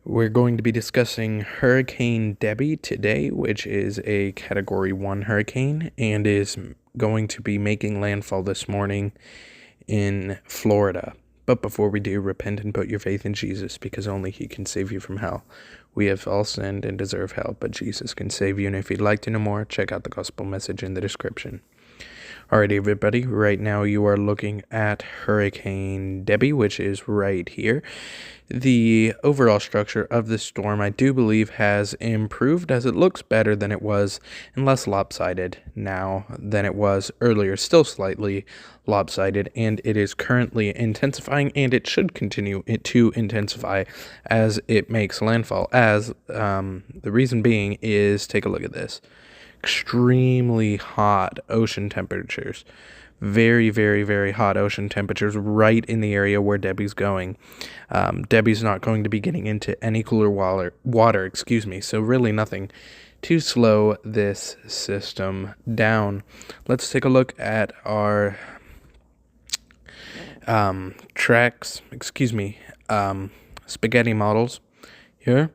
We're going to be discussing Hurricane Debbie today, which is a Category 1 hurricane and is going to be making landfall this morning in Florida. But before we do, repent and put your faith in Jesus, because only He can save you from hell. We have all sinned and deserve hell, but Jesus can save you. And if you'd like to know more, check out the gospel message in the description. Alright, everybody, right now you are looking at Hurricane Debbie, which is right here. The overall structure of the storm, I do believe, has improved, as it looks better than it was and less lopsided now than it was earlier. Still slightly lopsided, and it is currently intensifying, and it should continue to intensify as it makes landfall. As the reason being is, take a look at this. Extremely hot ocean temperatures. Very, very, very hot ocean temperatures right in the area where Debbie's going. Debbie's not going to be getting into any cooler water, so really nothing to slow this system down. Let's take a look at our spaghetti models here.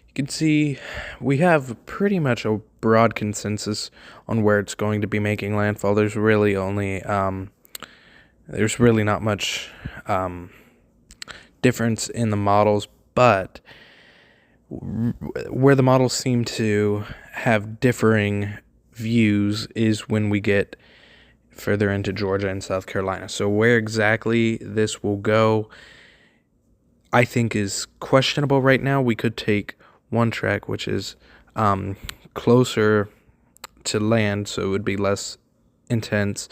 You can see we have pretty much a broad consensus on where it's going to be making landfall. There's really not much difference in the models, but where the models seem to have differing views is when we get further into Georgia and South Carolina. So where exactly this will go, I think, is questionable right now. We could take one track, which is closer to land, so it would be less intense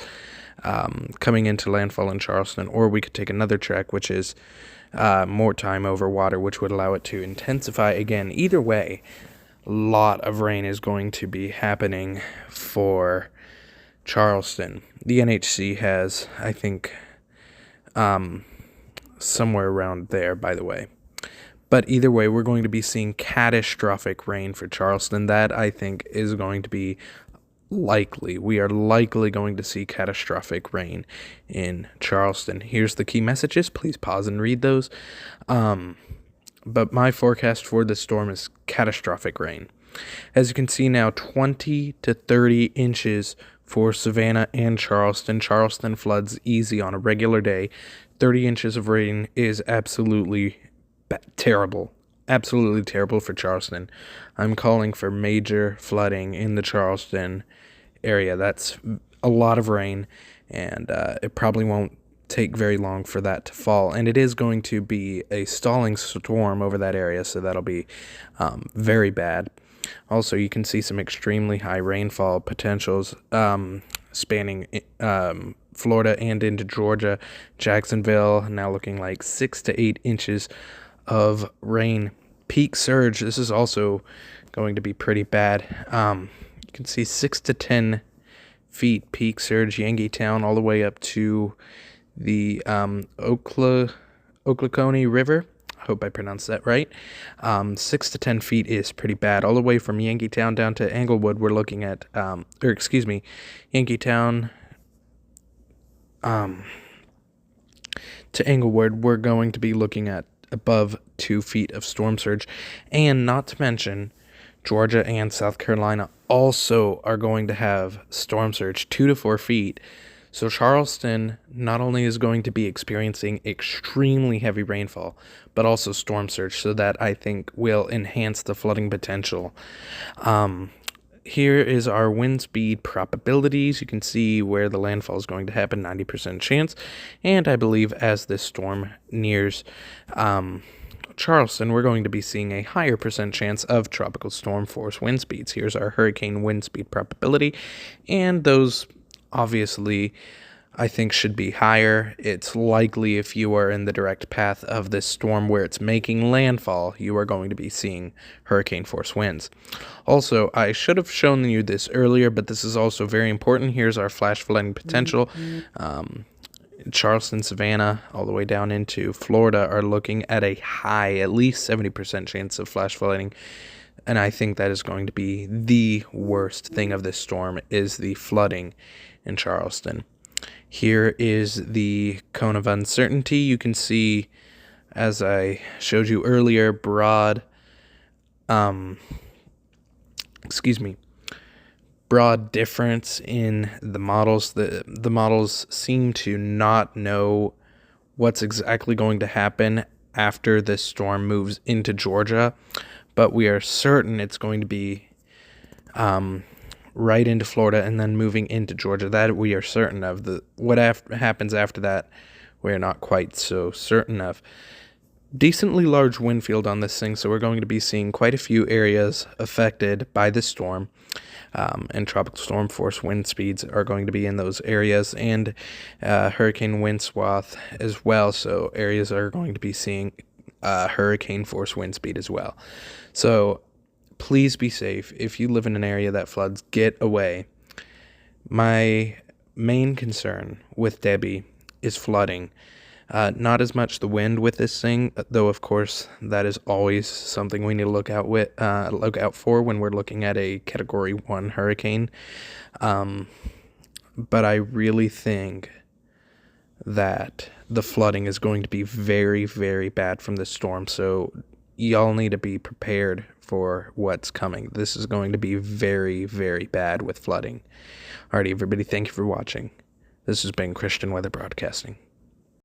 coming into landfall in Charleston, or we could take another track, which is more time over water, which would allow it to intensify again. Either way, a lot of rain is going to be happening for Charleston. The NHC has, I think, somewhere around there, by the way. But either way, we're going to be seeing catastrophic rain for Charleston. That, I think, is going to be likely. We are likely going to see catastrophic rain in Charleston. Here's the key messages. Please pause and read those. But my forecast for this storm is catastrophic rain. As you can see now, 20 to 30 inches for Savahnah and Charleston. Charleston floods easy on a regular day. 30 inches of rain is absolutely terrible. Absolutely terrible for Charleston. I'm calling for major flooding in the Charleston area. That's a lot of rain, and it probably won't take very long for that to fall. And it is going to be a stalling storm over that area, so that'll be very bad. Also, you can see some extremely high rainfall potentials spanning Florida and into Georgia. Jacksonville now looking like 6 to 8 inches of rain. Peak surge, this is also going to be pretty bad. You can see 6 to 10 feet peak surge, Yankeetown, all the way up to the Ocklaconee River. I hope I pronounced that right. 6 to 10 feet is pretty bad. All the way from Yankeetown down to Englewood, we're looking at, Yankeetown to Englewood, we're going to be looking at above 2 feet of storm surge. And not to mention, Georgia and South Carolina also are going to have storm surge 2 to 4 feet. So Charleston not only is going to be experiencing extremely heavy rainfall, but also storm surge, so that, I think, will enhance the flooding potential. Here is our wind speed probabilities. You can see where the landfall is going to happen, 90% chance. And I believe as this storm nears Charleston, we're going to be seeing a higher percent chance of tropical storm force wind speeds. Here's our hurricane wind speed probability. And those, obviously, I think should be higher. It's likely if you are in the direct path of this storm where it's making landfall, you are going to be seeing hurricane force winds. Also, I should have shown you this earlier, but this is also very important. Here's our flash flooding potential. Charleston, Savahnah, all the way down into Florida are looking at a high, at least 70% chance of flash flooding. And I think that is going to be the worst thing of this storm, is the flooding in Charleston. Here is the cone of uncertainty. You can see as I showed you earlier, broad difference in the models. The models seem to not know what's exactly going to happen after this storm moves into Georgia, but we are certain it's going to be right into Florida and then moving into Georgia. That we are certain of. What happens after that, we're not quite so certain of. Decently large wind field on this thing, so we're going to be seeing quite a few areas affected by this storm, and tropical storm force wind speeds are going to be in those areas, and hurricane wind swath as well, so areas are going to be seeing hurricane force wind speed as well. So please be safe. If you live in an area that floods, get away. My main concern with Debbie is flooding. Not as much the wind with this thing, though of course that is always something we need to look out for when we're looking at a Category 1 hurricane. But I really think that the flooding is going to be very, very bad from this storm, so y'all need to be prepared for what's coming. This is going to be very, very bad with flooding. Alrighty, everybody, thank you for watching. This has been Christian Weather Broadcasting.